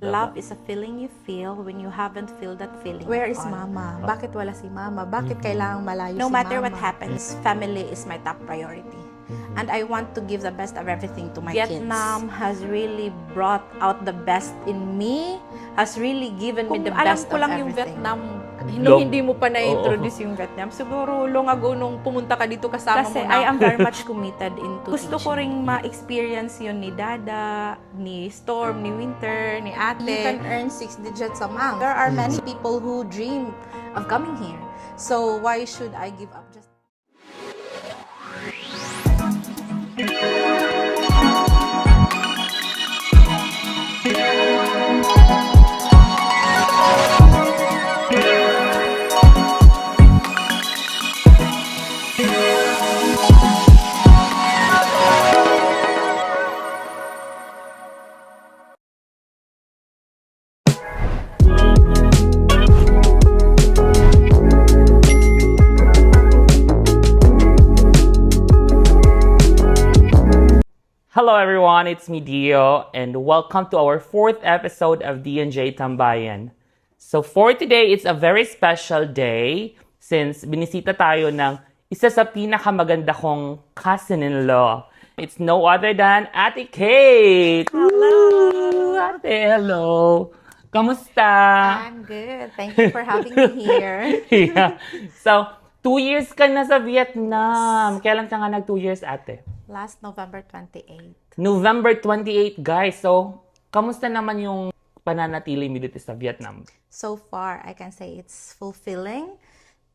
Love is a feeling you feel when you haven't felt that feeling. Where is at all. mama? Bakit wala si mama? Bakit kailangang malayo No si matter mama? what happens, family is my top priority. And I want to give the best of everything to my Vietnam has really brought out the best in me, has really given me the alam best ko of lang yung everything. Vietnam, nung hindi mo pa na-introduce yung Vietnam, siguro long ago nung pumunta ka dito kasama Kasi mo na. I am very much committed into Gusto ko ring ma-experience yun ni Dada, ni Storm, ni Winter, ni Ate. You can earn 6 digits a month. There are many people who dream of coming here. So why should I give up just Hello everyone, it's me Dio, and welcome to our 4th episode of D&J Tambayan. So for today, it's a very special day since binisita tayo ng isa sa pinakamaganda kong cousin-in-law. It's no other than Ate Kate! Hello! Ate, hello! Kamusta? I'm good. Thank you for having me here. Yeah. So, 2 years ka na sa Vietnam. Kailan ka nga nag 2 years, ate? Last November 28. November 28, guys. So, kamusta naman yung pananatili mo dito sa Vietnam? So far, I can say it's fulfilling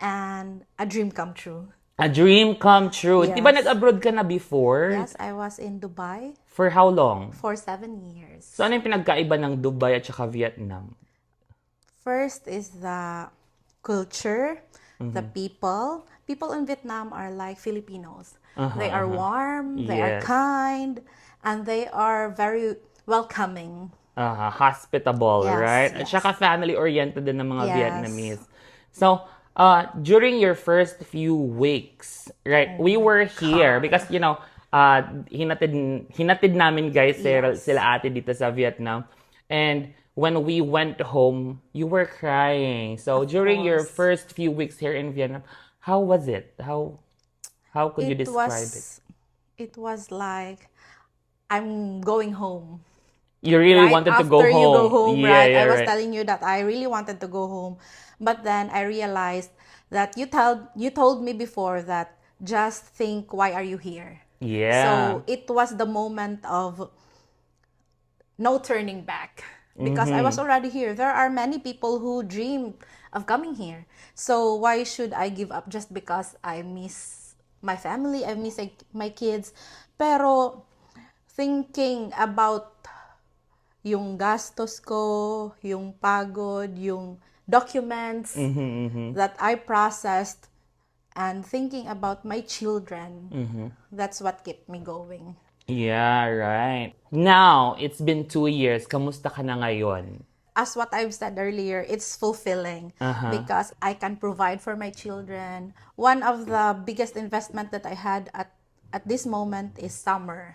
and a dream come true. A dream come true. Yes. Di ba nag-abroad ka na before? Yes, I was in Dubai For how long? for 7 years. So, ano yung pinagkaiba ng Dubai at saka Vietnam? First is the culture, the people. People in Vietnam are like Filipinos. They are warm, they are Yes. kind, and they are very welcoming. Hospitable, Yes, right? At yes. saka family-oriented din ng mga Yes. Vietnamese. So, during your first few weeks, right, we were here because, you know, hinatid namin guys Yes. sila ate dito sa Vietnam. And when we went home, you were crying. So, during your course. first few weeks here in Vietnam, how was it? How could you describe it? It was like I'm going home. You really Right wanted to after go home. you go home, Yeah, right? yeah, I was right. telling you that I really wanted to go home, but then I realized that you told me before that just think, why are you here? Yeah. So it was the moment of no turning back because I was already here. There are many people who dream of coming here. So why should I give up just because I miss my family, I miss my kids? Pero thinking about yung gastos ko, yung pagod, yung documents that I processed, and thinking about my children, that's what kept me going. Yeah, right. Now, it's been 2 years. Kamusta ka na ngayon? As what I've said earlier, it's fulfilling because I can provide for my children. One of the biggest investment that I had at this moment is summer.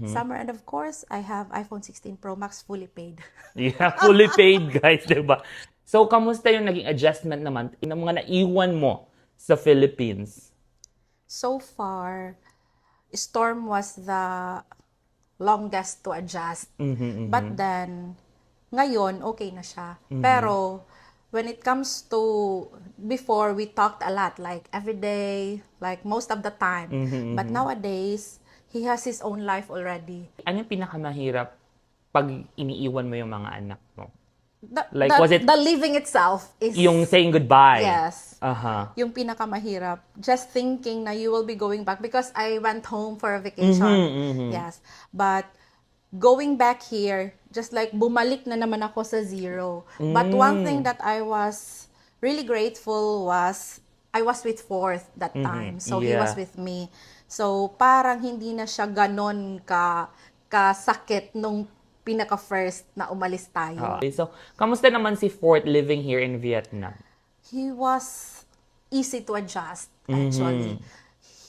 Summer, and of course, I have iPhone 16 Pro Max fully paid. Yeah, fully paid, guys, diba? So, kamusta yung naging adjustment naman ng mga naiwan mo sa Philippines? So far, Storm was the longest to adjust. But then, ngayon, okay na siya. Pero, when it comes to, before, we talked a lot, like every day, like most of the time. But nowadays, he has his own life already. Ano yung pinakamahirap pag iniiwan mo yung mga anak mo? The, Was it the living itself is... yung saying goodbye? Yes. Yung pinakamahirap. Just thinking na you will be going back because I went home for a vacation. Yes. But going back here, just like bumalik na naman ako sa zero. But one thing that I was really grateful was I was with Fourth that time. So he was Yeah. with me. So parang hindi na siya ganon kasakit nung pinaka-first na umalis tayo. Okay, so, kamusta naman si Fort living here in Vietnam? He was easy to adjust, actually.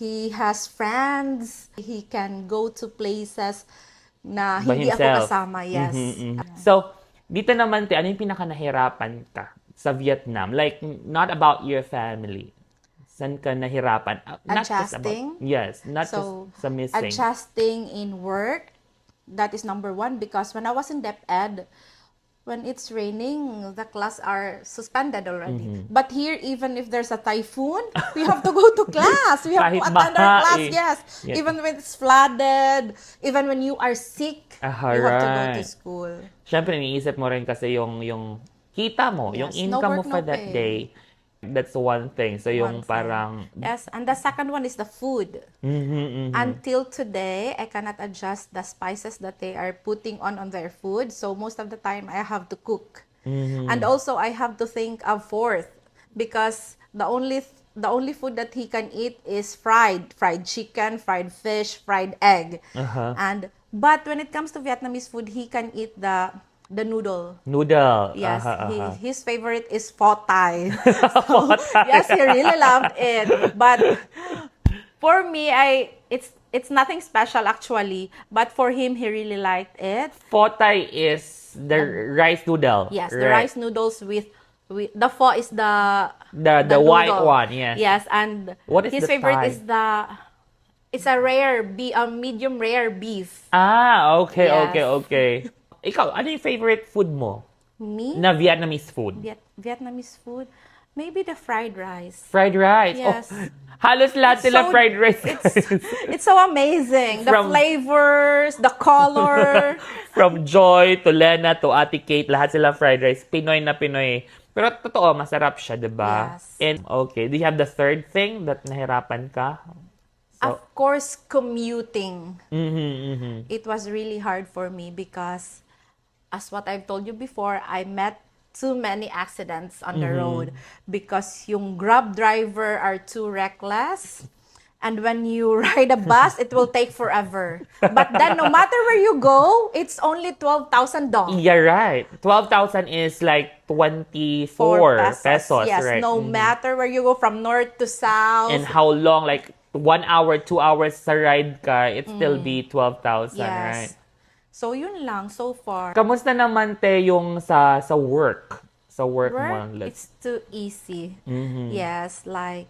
He has friends. He can go to places na By hindi ako himself. kasama. Yes. So, Dito naman, te, ano yung pinaka-nahirapan ka sa Vietnam? Like, not about your family. Saan ka nahirapan? Not just about, Adjusting? yes, not So, just sa missing. adjusting in work, that is number one because when I was in DepEd, when it's raining, the class are suspended already. Mm-hmm. But here, even if there's a typhoon, we have to go to class. We have to Kahit attend our baha class, eh. yes. Yeah. Even when it's flooded, even when you are sick, you have to go to right. school. Siyempre, iniisip mo rin kasi yung kita mo, yung Yes, no income mo work, for no that pay. day. That's one thing. So, yung One thing. parang... Yes, and the second one is the food. Mhm, mhm. Until today, I cannot adjust the spices that they are putting on their food. So most of the time, I have to cook. Mhm. And also, I have to think of fourth because the only food that he can eat is fried chicken, fried fish, fried egg. Uh-huh. But when it comes to Vietnamese food, he can eat the noodle. Noodle. Yes, Aha. his favorite is pho thai. So, yes, he really loved it. But for me, it's nothing special actually. But for him, he really liked it. Pho Thai is the rice noodle. Yes, the right? rice noodles with the pho is The white noodle. one, yes. Yes, and What is his the favorite Thai? is it's a medium rare beef. Ah, okay, Yes. okay. Ikaw, ano yung favorite food mo? Me, Na Vietnamese food? Vietnamese food, maybe the fried rice. Fried rice. Yes. Oh, halos lahat sila fried rice. It's so amazing. The From- flavors, the color. From Joy to Lena to Ate Kate, lahat sila fried rice. Pinoy na Pinoy. Pero totoo, masarap siya, diba? Yes. And okay, do you have the third thing that nahirapan ka? Of course, commuting. Mhm. It was really hard for me because, as what I've told you before, I met too many accidents on the road because yung Grab driver are too reckless. And when you ride a bus, it will take forever. But then, no matter where you go, it's only 12,000 dong. Yeah, right. 12,000 is like 24 4 pesos, Yes, right? no matter where you go from north to south. And how long, like 1 hour, 2 hours sa ride ka, it still be 12,000, right? Yes. So, yun lang so far. Kamusta naman, te, yung sa work? Sa work mo? It's too easy. Mhm. Yes, like,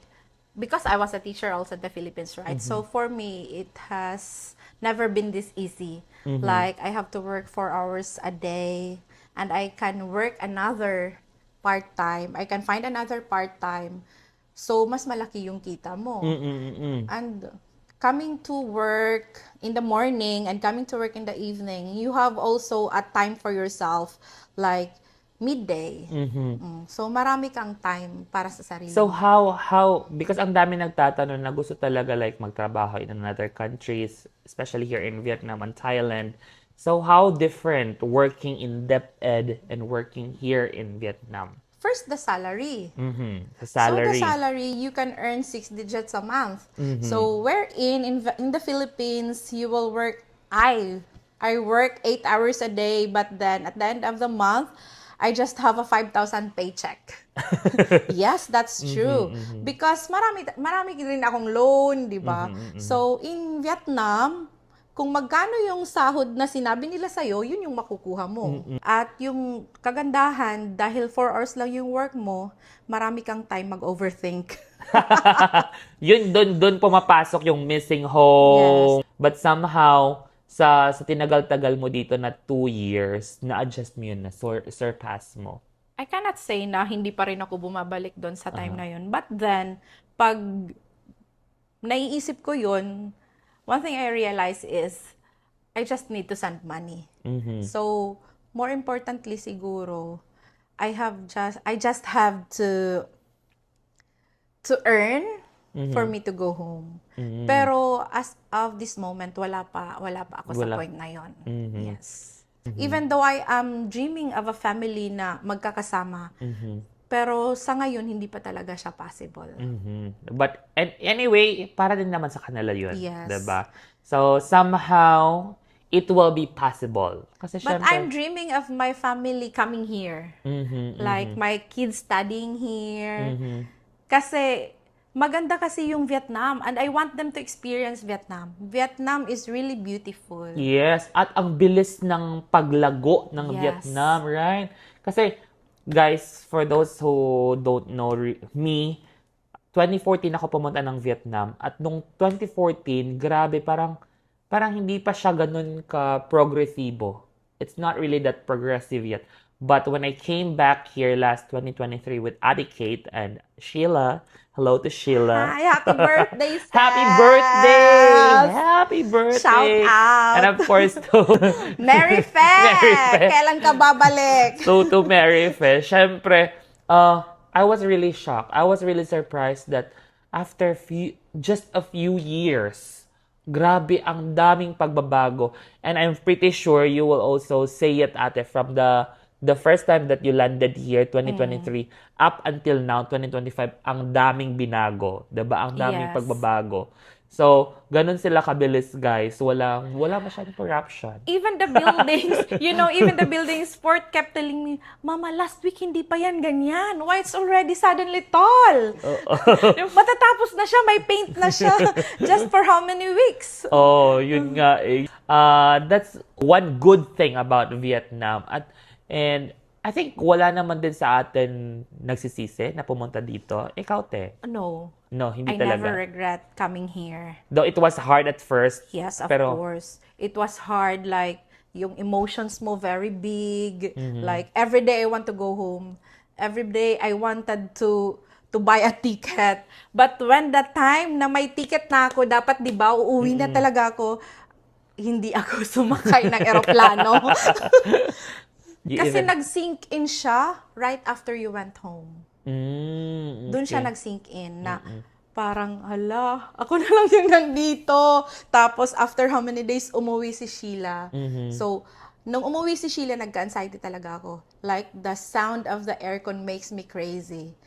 because I was a teacher also in the Philippines, right? So, for me, it has never been this easy. Like, I have to work 4 hours a day, and I can work another part-time. I can find another part-time. So, mas malaki yung kita mo. And coming to work in the morning and coming to work in the evening, you have also a time for yourself, like midday. So, marami kang time para sa sarili. So how because ang dami nagtatanong na gusto talaga like magtrabaho in another countries, especially here in Vietnam and Thailand. So how different working in DepEd and working here in Vietnam? First, the salary. The salary. So, the salary, you can earn 6 digits a month. So, wherein in the Philippines, you will work, I work 8 hours a day, but then at the end of the month, I just have a 5,000 paycheck. Yes, that's true. Because marami rin akong loan, di ba? So, in Vietnam, kung magkano yung sahod na sinabi nila sa'yo, yun yung makukuha mo. At yung kagandahan, dahil 4 hours lang yung work mo, marami kang time mag-overthink. Yun, doon pumapasok yung missing home. Yes. But somehow, sa tinagal-tagal mo dito na 2 years, na-adjust mo yun, surpass mo. I cannot say na hindi pa rin ako bumabalik doon sa time na yun. But then, pag naiisip ko yun, one thing I realize is, I just need to send money. So, more importantly siguro, I just have to earn for me to go home. Pero as of this moment, wala pa ako sa point na yon. Yes. Even though I am dreaming of a family na magkakasama, pero sa ngayon, hindi pa talaga siya possible. But anyway, para din naman sa kanila yun. Yes. Diba? So, somehow, it will be possible. Kasi But syempre, I'm dreaming of my family coming here. Like, my kids studying here. Kasi, maganda kasi yung Vietnam and I want them to experience Vietnam. Vietnam is really beautiful. Yes, at ang bilis ng paglago ng Yes. Vietnam, right? Kasi, guys, for those who don't know me, 2014 ako pumunta ng Vietnam. At nung 2014, grabe, parang hindi pa siya ganun ka-progresibo. It's not really that progressive yet. But when I came back here last 2023 with Ate Kate and Sheila, hello to Sheila. Hi, happy birthday, Steph! Happy birthday! Happy birthday! Shout out! And of course, to Mary Fe! Mary Fe. Kailan ka babalik? So to Mary Fe, syempre, I was really shocked. I was really surprised that after just a few years, grabe ang daming pagbabago. And I'm pretty sure you will also say it, Ate, from the first time that you landed here, 2023, up until now, 2025, ang daming binago. Diba? Ang daming Yes. pagbabago. So, ganun sila kabilis, guys. Wala masyadong corruption. Even the buildings, even the buildings, Fort kept telling me, Mama, last week hindi pa yan ganyan. Why it's already suddenly tall? Matatapos na siya, may paint na siya. Just for how many weeks? Oh, yun nga eh. That's one good thing about Vietnam. And I think wala naman din sa atin nagsisisi na pumunta dito. Ikaw, te? No, No, hindi I talaga. never regret coming here. Though it was hard at first. Yes, of pero, course. It was hard, like, yung emotions mo very big. Mm-hmm. Like, every day I want to go home. Every day I wanted to buy a ticket. But when the time na may ticket na ako, dapat, di ba, uuwi na talaga ako, hindi ako sumakay ng eroplano. Kasi nag-sink in siya right after you went home. Doon siya nag-sink in na parang, hala, ako na lang yung nandito. Tapos, after how many days, umuwi si Sheila. So, nung umuwi si Sheila, nagka-anxiety talaga ako. Like, the sound of the aircon makes me crazy.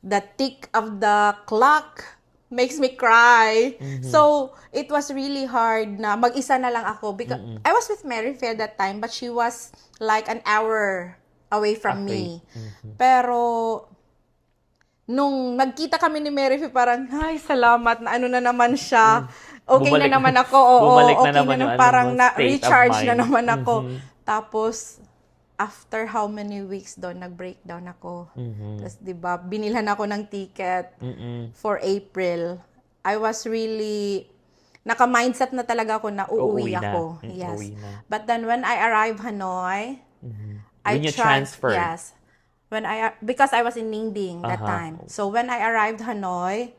The tick of the clock makes me cry. So, it was really hard na mag-isa na lang ako. Because I was with Mary Fair that time, but she was like an hour away from me. Pero, nung nagkita kami ni Mary Fair, parang, ay, salamat na ano na naman siya. Okay Bumalik- na naman ako. Oo, bumalik na okay naman na yung parang ano mo, state of na-recharge na mind. naman ako. Tapos, after how many weeks doon, nag-breakdown ako. Tapos, di ba, binilhan ako ng ticket for April. I was really, naka-mindset na talaga ako na uuwi Uuwi na. ako. Yes. Uuwi na. But then, when I arrived Hanoi, When you transferred. Yes. Because I was in Ningding that Uh-huh. time. So, when I arrived Hanoi,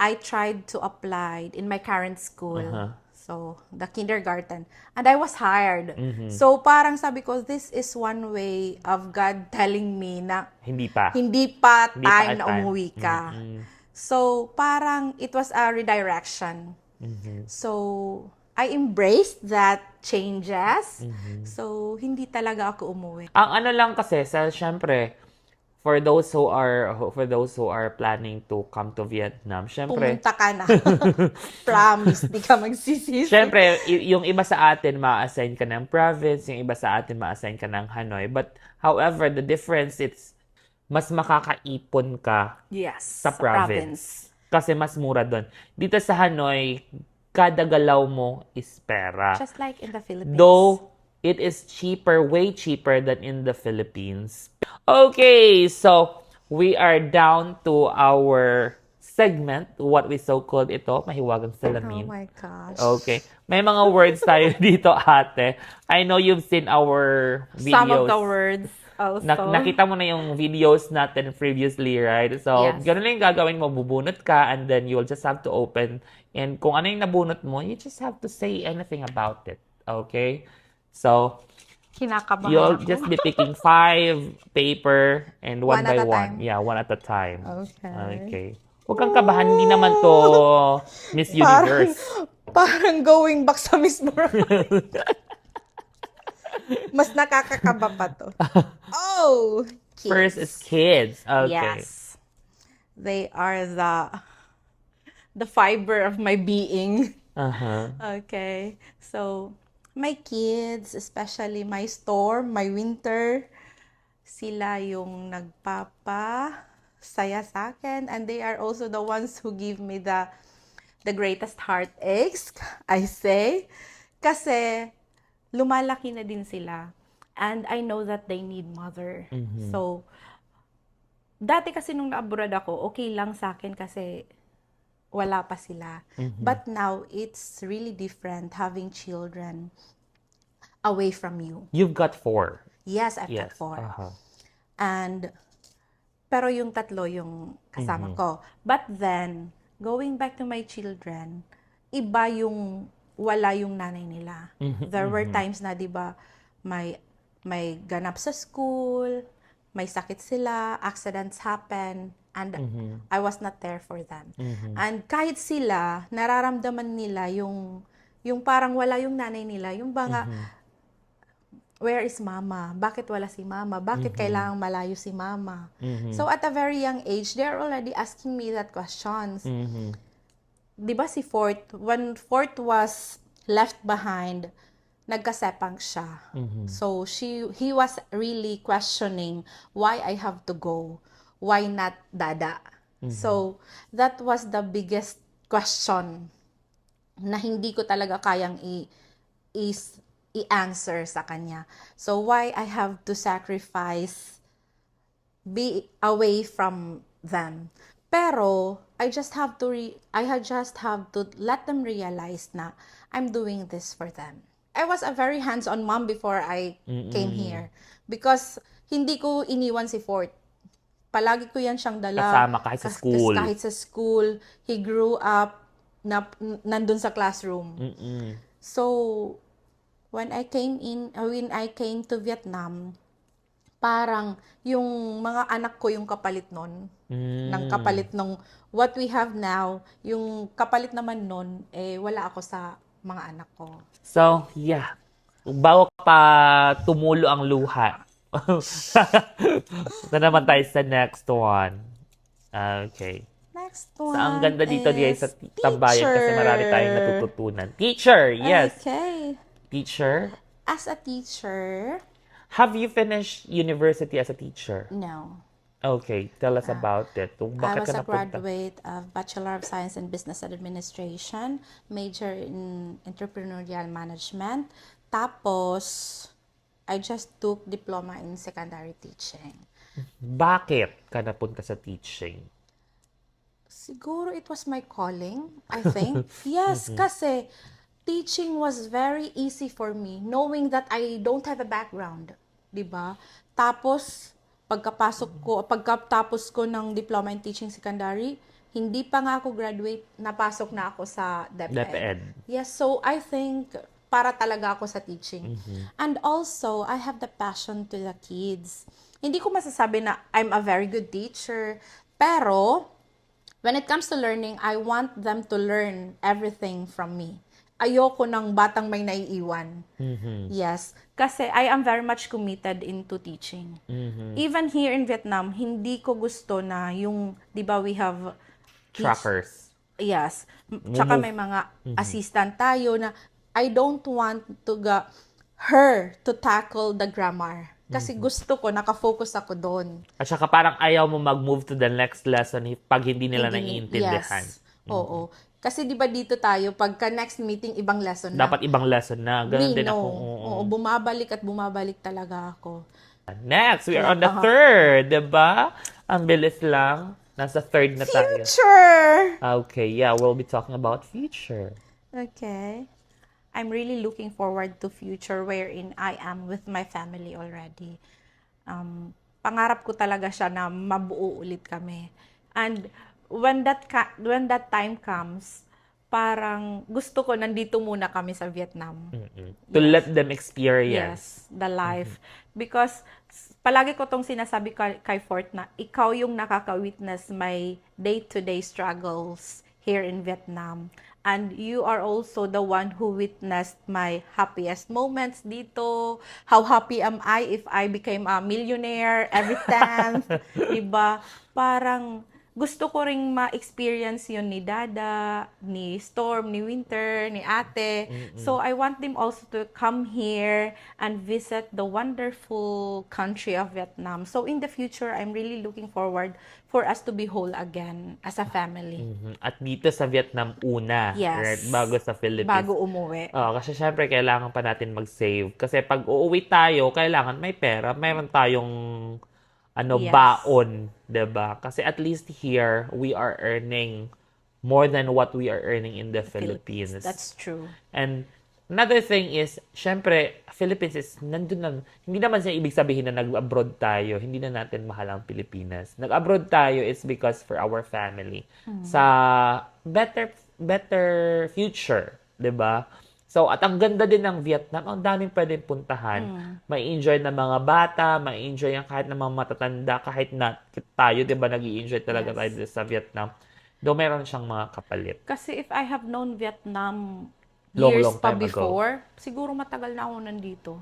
I tried to apply in my current school. So, the kindergarten. And I was hired. So, parang sabi ko, this is one way of God telling me na Hindi pa. hindi pa Hindi pa time na time. umuwi ka. So, parang it was a redirection. So, I embraced that changes. So, hindi talaga ako umuwi. Ang ano lang kasi syempre for those who are planning to come to Vietnam, syempre Pumunta ka na. Promise, di ka magsisisi. syempre yung iba sa atin ma-assign ka ng province, yung iba sa atin ma-assign ka ng Hanoi. But however, the difference it's mas makakaipon ka Yes. sa province. Kasi mas mura doon. Dito sa Hanoi, kada galaw mo is pera. Just like in the Philippines. Though, it is cheaper, way cheaper than in the Philippines. Okay, so we are down to our segment, what we so-called ito, mahiwagang Oh salamin. my gosh. Okay. May mga words tayo dito, ate. I know you've seen our videos. Some of the words also. Nakita mo na yung videos natin previously, right? So, Yes. ganun lang yung gagawin mo. Bubunot ka and then you'll just have to open. And kung ano yung nabunot mo, you just have to say anything about it. Okay? So, Kinakabahan you'll ako. just be picking 5 paper and one One by at a one. time. Yeah, one at a time. Okay. Okay. Huwag kang kabahan. Hindi naman to Miss Universe. Parang going back sa mismo. Mas nakakakaba pa to. Oh! Kids. First is kids. Okay. Yes. They are the fiber of my being. Uh-huh. Okay. So, my kids, especially my storm, my winter, sila yung saya sa akin, and they are also the ones who give me the greatest heartaches, I say. Kasi lumalaki na din sila. And I know that they need mother. So, dati kasi nung na-abroad ako, okay lang sa akin kasi wala pa sila. But now, it's really different having children away from you. You've got 4. Yes, I've got Yes. 4. Uh-huh. And, pero yung 3 yung kasama ko. But then, going back to my children, iba yung wala yung nanay nila. There were times na, di ba, may ganap sa school, may sakit sila, accidents happen, and I was not there for them. And kahit sila, nararamdaman nila yung parang wala yung nanay nila, yung mga, where is mama? Bakit wala si mama? Bakit kailangang malayo si mama? So at a very young age, they're already asking me that questions. Di ba si Fort, when Fort was left behind, nagkasepang siya. So he was really questioning why I have to go, why not Dada. So that was the biggest question na hindi ko talaga kayang i-answer sa kanya. So why I have to sacrifice, be away from them. Pero I just have to let them realize na I'm doing this for them. I was a very hands-on mom before I came here because hindi ko iniwan si Fort. Palagi ko yan siyang dala. Kasama kahit sa school. Kahit sa school. He grew up nandun sa classroom. So, when I came to Vietnam, parang yung mga anak ko yung kapalit nun. Ng kapalit nung what we have now, yung kapalit naman nun, wala ako sa mga anak ko. So, yeah. Bago pa tumulo ang luha. Na naman tayo sa next one. Okay. Next one. So, ang ganda dito diya sa tambayan kasi teacher. marami tayong natututunan. Teacher, yes. Okay. Teacher. As a teacher, Have you finished university as a teacher? no. Okay, tell us about it. I Bakit was ka a napunta? graduate of Bachelor of Science in Business Administration, major in Entrepreneurial Management. Tapos, I just took diploma in secondary teaching. Bakit ka napunta sa teaching? Siguro it was my calling, I think. Yes, kasi teaching was very easy for me, knowing that I don't have a background, 'di ba? Tapos pagkatapos ko ng diploma in teaching secondary, hindi pa nga ako graduate, napasok na ako sa DepEd. DepEd. Yes, so I think para talaga ako sa teaching. And also, I have the passion to the kids. Hindi ko masasabi na I'm a very good teacher, pero when it comes to learning, I want them to learn everything from me. Ayoko ng batang may naiiwan. Yes. Kasi I am very much committed into teaching. Even here in Vietnam, hindi ko gusto na yung, di ba we have Trackers. Yes. Tsaka may mga assistant tayo na I don't want her to tackle the grammar. Kasi gusto ko, nakafocus ako doon. At saka parang ayaw mo mag-move to the next lesson pag hindi nila naiintindihan. Yes. Oo. Kasi di ba dito tayo, pagka next meeting, ibang lesson na. Dapat ibang lesson na. Ganun din ako. Oo, bumabalik at bumabalik talaga ako. Next, we are on the third, diba? Ang bilis lang. Nasa third na tayo. Future! Okay, yeah, we'll be talking about future. Okay. I'm really looking forward to future wherein I am with my family already. Pangarap ko talaga siya na mabuo ulit kami. And when that time comes, parang gusto ko nandito muna kami sa Vietnam. To let them experience. Yes, the life. Because palagi ko tong sinasabi kay Fort na ikaw yung nakaka-witness my day-to-day struggles here in Vietnam. And you are also the one who witnessed my happiest moments dito. How happy am I if I became a millionaire every 10th? Diba? Parang gusto ko ring ma-experience yun ni Dada, ni Storm, ni Winter, ni Ate. So I want them also to come here and visit the wonderful country of Vietnam. So in the future, I'm really looking forward for us to be whole again as a family. At dito sa Vietnam una, Yes. right? Bago sa Philippines. Bago umuwi. Kasi syempre kailangan pa natin mag-save. Kasi pag uuwi tayo, kailangan may pera. Mayroon tayong Yes. baon, 'di ba? Kasi at least here, we are earning more than what we are earning in the Philippines. That's true. And another thing is, syempre, Philippines is nandun na, hindi naman siya ibig sabihin na nag-abroad tayo, hindi na natin mahal ang Pilipinas. Nag-abroad tayo is because for our family. Sa better future, 'di ba? So, at ang ganda din ng Vietnam, ang daming pwedeng puntahan. May enjoy ng mga bata, may enjoy ang kahit ng mga matatanda, kahit na tayo, 'di ba, nag-i-enjoy talaga tayo dito sa Vietnam. Though meron siyang mga kapalit. Kasi if I have known Vietnam Long years pa time ago. before, siguro matagal na ako nandito.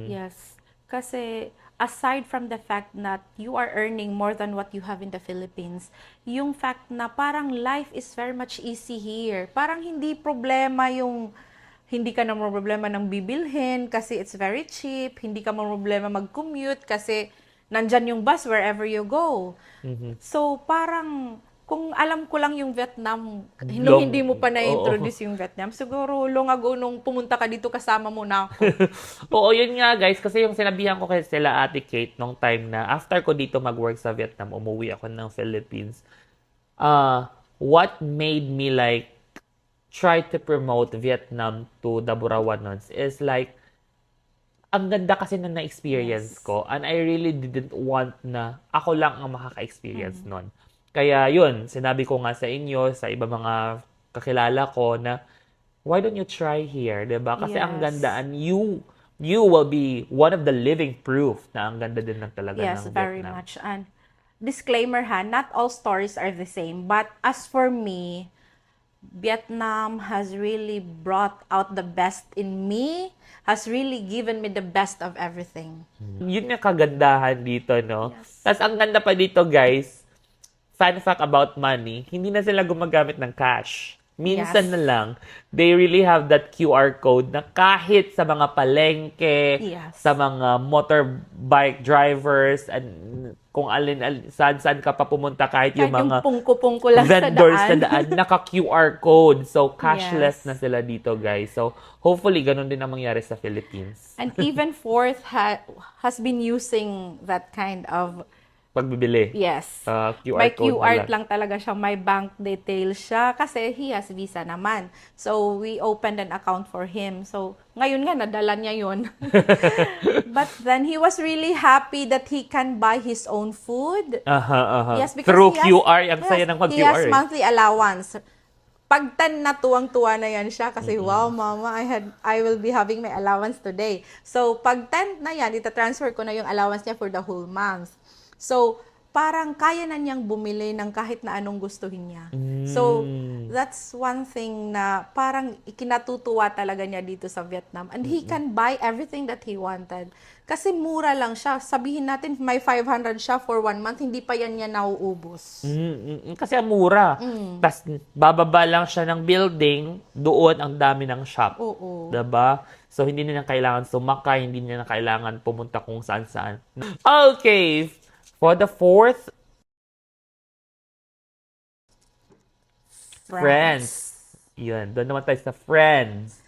Yes. Kasi aside from the fact that you are earning more than what you have in the Philippines, yung fact na parang life is very much easy here. Parang hindi problema yung hindi ka na problema ng bibilhin kasi it's very cheap. Hindi ka problema mag-commute kasi nandyan yung bus wherever you go. So, parang kung alam ko lang yung Vietnam, hindi mo pa na-introduce yung Vietnam, siguro long ago nung pumunta ka dito, kasama mo na ako. Oo, yun nga guys, kasi yung sinabihan ko kay sila Ate Kate nung time na after ko dito mag-work sa Vietnam, umuwi ako ng Philippines. What made me like try to promote Vietnam to the Burawanons is like, ang ganda kasi na na-experience ko and I really didn't want na ako lang ang makaka-experience nun. Kaya yun, sinabi ko nga sa inyo, sa iba mga kakilala ko na, why don't you try here, diba? Kasi ang Yes. ganda and you will be one of the living proof na ang ganda din ng talaga Yes, ng very Vietnam. much. And disclaimer ha, not all stories are the same. But as for me, Vietnam has really brought out the best in me, has really given me the best of everything. Yun yung kagandahan dito, no? Tapos ang ganda pa dito, guys, fun fact about money, hindi na sila gumagamit ng cash. Minsan Yes. na lang, they really have that QR code na kahit sa mga palengke, Yes. sa mga motorbike drivers, and kung saan ka pa pumunta, kahit yung Kahit mga yung pungko-pungko lang sa vendors daan. sa daan, naka-QR code. So, cashless Yes. na sila dito, guys. So, hopefully, ganun din ang mangyari sa Philippines. And even Fourth has been using that kind of, Pagbibili. yes. QR May code QR nila. lang talaga siya, may bank details siya kasi he has Visa naman. So, we opened an account for him. So, ngayon nga, nadala niya yun. But then, he was really happy that he can buy his own food. Uh-huh. Yes, because Through he has- QR. Ang saya ng he mag-QR. has monthly allowance. Pag 10 na tuwang-tuwa na yan siya kasi wow mama, I will be having my allowance today. So pag 10 na yan, ita-transfer ko na yung allowance niya for the whole month. So parang kaya na niyang bumili ng kahit na anong gustuhin niya. So that's one thing na parang ikinatutuwa talaga niya dito sa Vietnam. And he can buy everything that he wanted. Kasi mura lang siya. Sabihin natin may 500 siya for 1 month, hindi pa yan niya nauubos. Kasi ang mura. Tapos, bababa lang siya ng building, doon ang dami ng shop. Oo. Diba? So, hindi na niya kailangan sumakay, hindi niya na kailangan pumunta kung saan-saan. Okay! For the fourth, friends. Yun, doon naman tayo sa friends.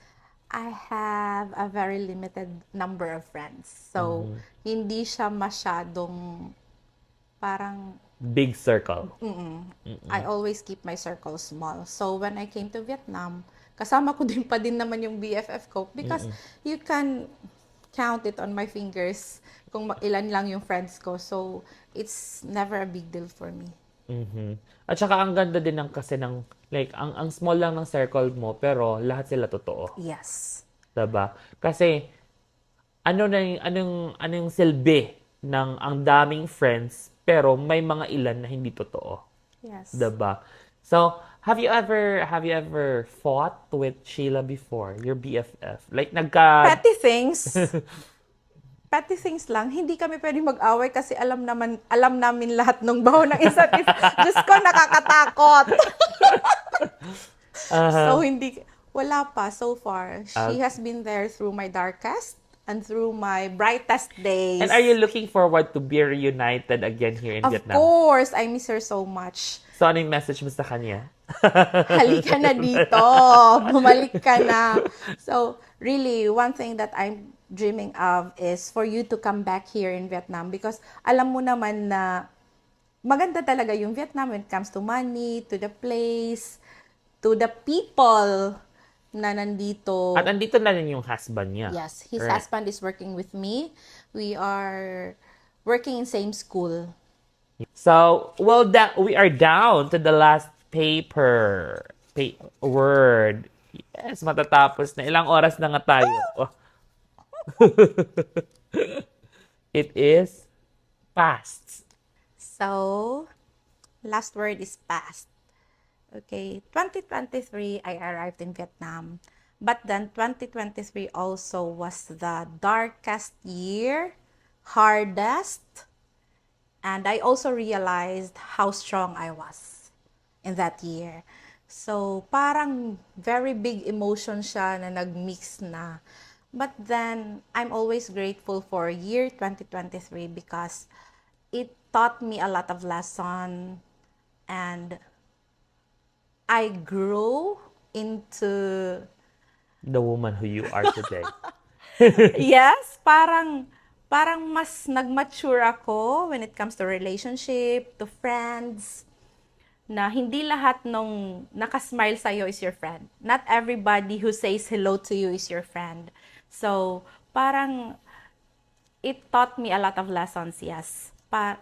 I have a very limited number of friends. So, hindi siya masyadong parang Big circle. I always keep my circle small. So, when I came to Vietnam, kasama ko din pa din naman yung BFF ko because you can count it on my fingers kung ilan lang yung friends ko. So, it's never a big deal for me. At saka ang ganda din ng kasi ng like ang small lang ng circle mo pero lahat sila totoo. Yes. 'Di ba? Kasi anong silbi ng ang daming friends pero may mga ilan na hindi totoo. Yes. 'Di ba? So, have you ever fought with Sheila before, your BFF? Like Petty things. petty things lang. Hindi kami pwedeng mag-away kasi alam namin lahat ng baho ng isa't isa. Diyos ko, nakakatakot. So, wala pa so far. She has been there through my darkest and through my brightest days. And are you looking forward to be reunited again here in Of Vietnam? course, I miss her so much. So, ano yung message mo sa kanya? Halika na dito. Bumalik ka na. So, really, one thing that I'm dreaming of is for you to come back here in Vietnam because alam mo naman na maganda talaga yung Vietnam when it comes to money, to the place, to the people na nandito. At andito na rin yung husband niya. Yes, his Right. husband is working with me. We are working in same school. So, well, we are down to the last word. Yes, matatapos na. Ilang oras na nga tayo. Oh. It is past. So, last word is past. Okay, 2023, I arrived in Vietnam. But then 2023 also was the darkest year, hardest, and I also realized how strong I was in that year. So, parang very big emotion siya na nag-mix na. But then, I'm always grateful for year 2023 because it taught me a lot of lesson and I grew into The woman who you are today. yes, parang mas nag-mature ako when it comes to relationship, to friends, na hindi lahat nung nakasmile sa'yo is your friend. Not everybody who says hello to you is your friend. So, parang it taught me a lot of lessons, yes. Ang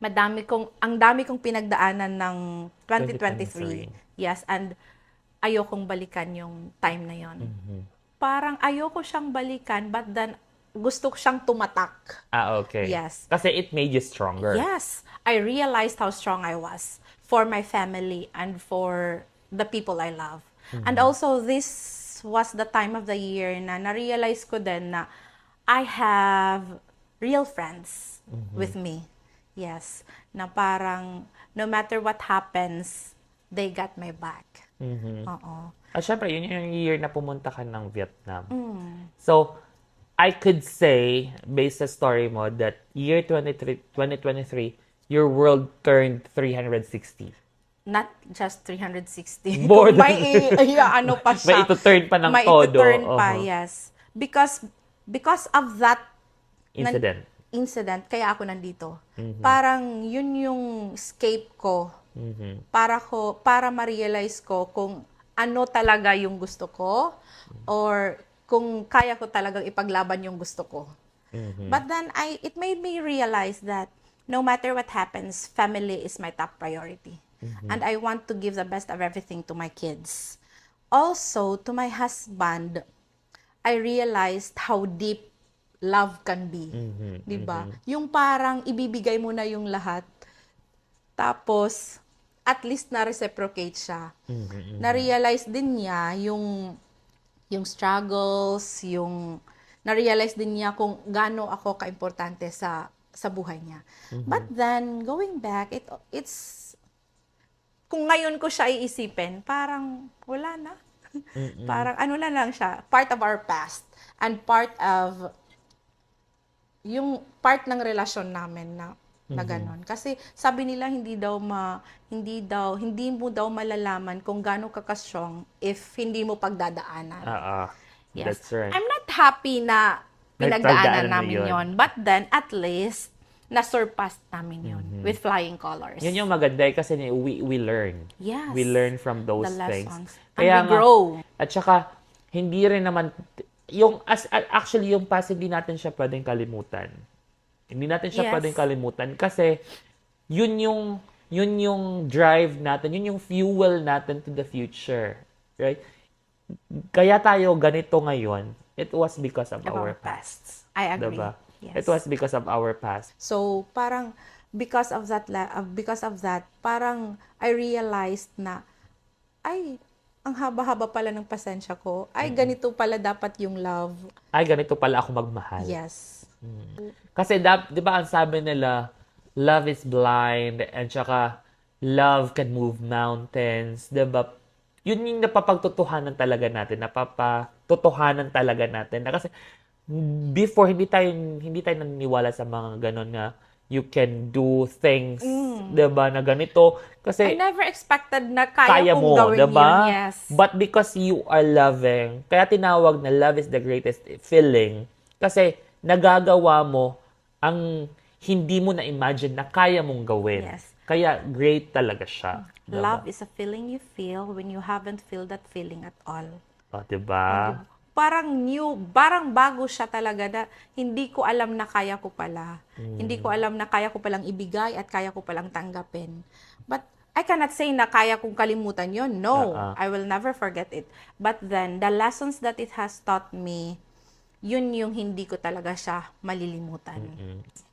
dami kong pinagdaanan ng 2023. Yes, and ayokong balikan yung time na yon. Parang ayoko siyang balikan, but then gusto ko siyang tumatak. Okay. Yes. Kasi it made you stronger. Yes, I realized how strong I was for my family and for the people I love. And also, this was the time of the year na na-realize ko din na I have real friends with me. Yes, na parang no matter what happens, they got my back. Oo. At syempre, yun yung year na pumunta ka ng Vietnam. So, I could say, based sa story mo, that year 2023, your world turned 360. Not just 360. More than- ano pa siya. May ito-turn pa ng May todo. ito-turn pa, Uh-huh. yes. Because of that Incident. kaya ako nandito. Parang yun yung escape ko. Para ma-realize ko kung ano talaga yung gusto ko or kung kaya ko talagang ipaglaban yung gusto ko. But then it made me realize that no matter what happens, family is my top priority. And I want to give the best of everything to my kids. Also, to my husband, I realized how deep love can be. 'Di ba? Yung parang ibibigay mo na yung lahat. Tapos at least na-reciprocate siya. Na-realize din niya yung struggles, na-realize din niya kung gaano ako kaimportante sa buhay niya. But then, going back, it's kung ngayon ko siya iisipin, parang wala na. Parang ano na lang siya, part of our past and part of yung part ng relasyon namin na ganon. Kasi sabi nila hindi mo daw malalaman kung gaano ka ka-strong if hindi mo pagdadaanan. Yes. That's right. I'm not happy na pinagdaanan namin yon, but then at least na-surpass namin yon with flying colors. Yun yung maganda kasi we learn. Yes. We learn from those The things. lessons. And we grow. At saka, hindi rin naman, actually, yung past, hindi natin siya pwedeng kalimutan. Hindi natin siya Yes. pwedeng kalimutan kasi yun yung drive natin, yun yung fuel natin to the future. Right? Kaya tayo ganito ngayon, it was because of our past. I agree. Diba? Yes. It was because of our past. So, parang because of that, parang I realized na, ay, ang haba-haba pala ng pasensya ko. Ay, ganito pala dapat yung love. Ay, ganito pala ako magmahal. Yes. Kasi, di ba, ang sabi nila, love is blind, and saka, love can move mountains, di ba? Yun yung napapagtutuhanan talaga natin, napapatutuhanan talaga natin. Na kasi, before, hindi tayo naniniwala sa mga ganon na you can do things, di ba, na ganito. I Kasi, never expected na kaya kaya kong mo, gawin diba? yun. Yes. But because you are loving, kaya tinawag na love is the greatest feeling. Kasi nagagawa mo ang hindi mo na-imagine na kaya mong gawin. Yes. Kaya great talaga siya. Diba? Love is a feeling you feel when you haven't feel that feeling at all. O, diba? Parang new, parang bago siya talaga na hindi ko alam na kaya ko pala. Hindi ko alam na kaya ko palang ibigay at kaya ko palang tanggapin. But I cannot say na kaya kong kalimutan yon. No, I will never forget it. But then, the lessons that it has taught me, yun yung hindi ko talaga siya malilimutan.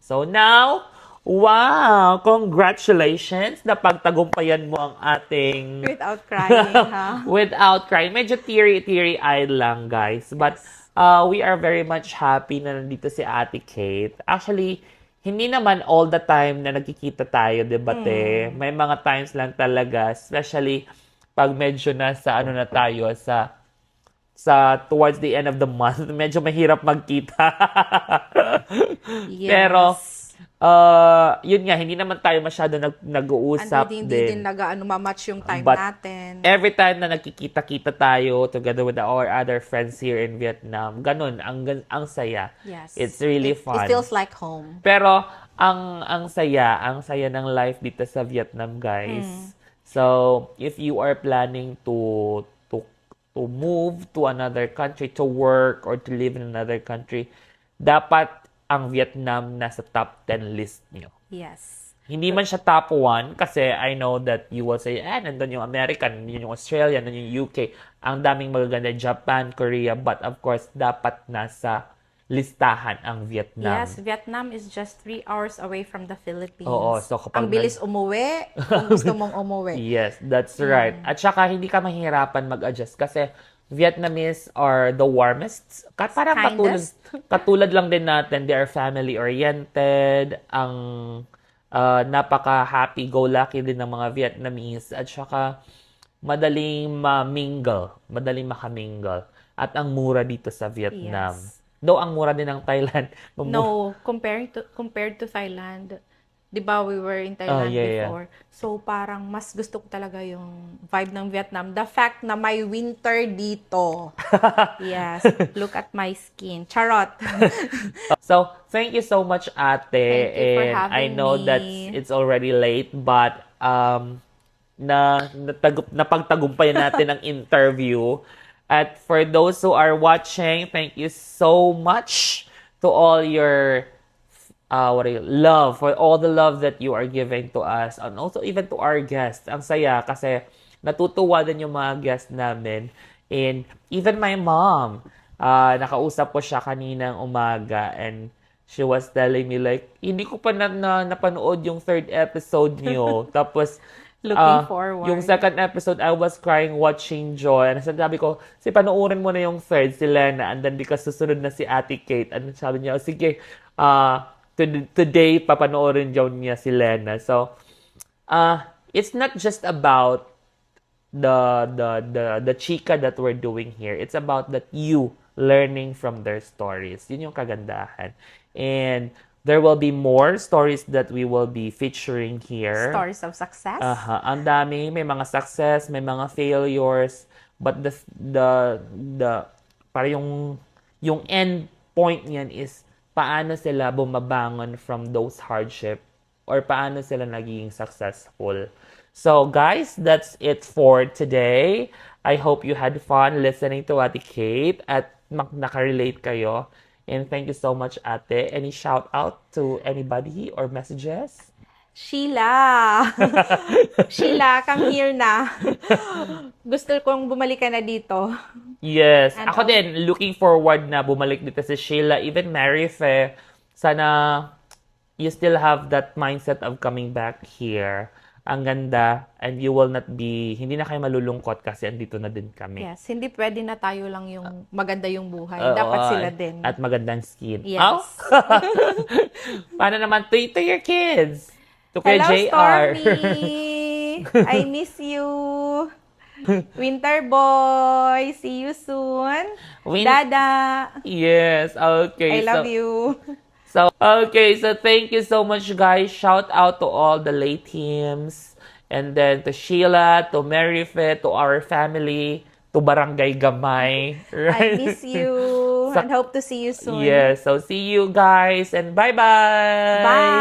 So now, wow! Congratulations! Napagtagumpayan mo ang ating... Without crying, ha? Without crying. Medyo teary-eyed lang, guys. But we are very much happy na nandito si Ate Kate. Actually, hindi naman all the time na nagkikita tayo, debate. May mga times lang talaga, especially pag medyo nasa ano na tayo, sa towards the end of the month, medyo mahirap magkita. Yes. Pero, yun nga, hindi naman tayo masyado nag-uusap Hindi din. din mamatch yung time But natin. every time na nagkikita-kita tayo together with our other friends here in Vietnam, ganun, ang saya. Yes. It's really fun. It feels like home. Pero, ang saya ng life dito sa Vietnam, guys. So, if you are planning to move to another country, to work, or to live in another country, dapat ang Vietnam nasa top 10 list nyo. Yes. Hindi man siya top 1 kasi I know that you will say, nandun yung America, nandun yung Australia, nandun yung UK. Ang daming magaganda, Japan, Korea, but of course, dapat nasa listahan ang Vietnam. Yes, Vietnam is just 3 hours away from the Philippines. Oo, so kapag ang bilis umuwi kung gusto mong umuwi. Yes, that's right. At saka hindi ka mahihirapan mag-adjust kasi Vietnamese are the warmest. Parang katulad lang din natin. They are family-oriented. Ang napaka-happy-go-lucky din ng mga Vietnamese. At saka madaling madaling makamingle. At ang mura dito sa Vietnam. Yes. Though ang mura din ng Thailand. No, compared to Thailand, 'di ba we were in Thailand before. So parang mas gusto ko talaga yung vibe ng Vietnam. The fact na may winter dito. Yes, look at my skin. Charot. So, thank you so much, Ate. Thank you for And having I know me. that it's already late, but napagtagumpayan natin ang interview. At for those who are watching, thank you so much to all your love, for all the love that you are giving to us, and also even to our guests. Ang saya kasi natutuwa din yung mga guests namin. And even my mom, nakausap ko siya kaninang umaga, and she was telling me like, hindi ko pa napanood yung 3rd episode niyo. Tapos, Looking forward. Yung 2nd episode, I was crying watching Joy. And sabi ko, panoorin mo na yung 3rd, si Lena, and then because susunod na si Ate Kate. And sabi niya, sige, today, papanoorin niya si Lena. So, it's not just about the chika that we're doing here. It's about that you learning from their stories. Yun yung kagandahan. And there will be more stories that we will be featuring here. Stories of success. Ang dami, may mga success, may mga failures, but para yung end point niyan is paano sila bumabangon from those hardship or paano sila naging successful. So guys, that's it for today. I hope you had fun listening to Ate Kate at nakarelate kayo. And thank you so much, Ate. Any shout out to anybody or messages? Sheila! Sheila, come here na. Gusto kong bumalik ka na dito. Yes. And ako din, looking forward na bumalik dito si Sheila. Even Marife, sana you still have that mindset of coming back here. Ang ganda. And you will not be, hindi na kayo malulungkot kasi andito na din kami. Yes, hindi pwede na tayo lang yung maganda yung buhay. Oo, Dapat sila din. At magandang skin. Yes. Oh? Paano naman to your kids? To kay Hello, JR. Stormy! I miss you! Winter boy! See you soon! Dada! Yes, okay. I love you! So thank you so much, guys. Shout out to all the late teams. And then to Sheila, to Merifit, to our family, to Barangay Gamay. I miss you So- and hope to see you soon. Yes, so see you guys and bye-bye! Bye!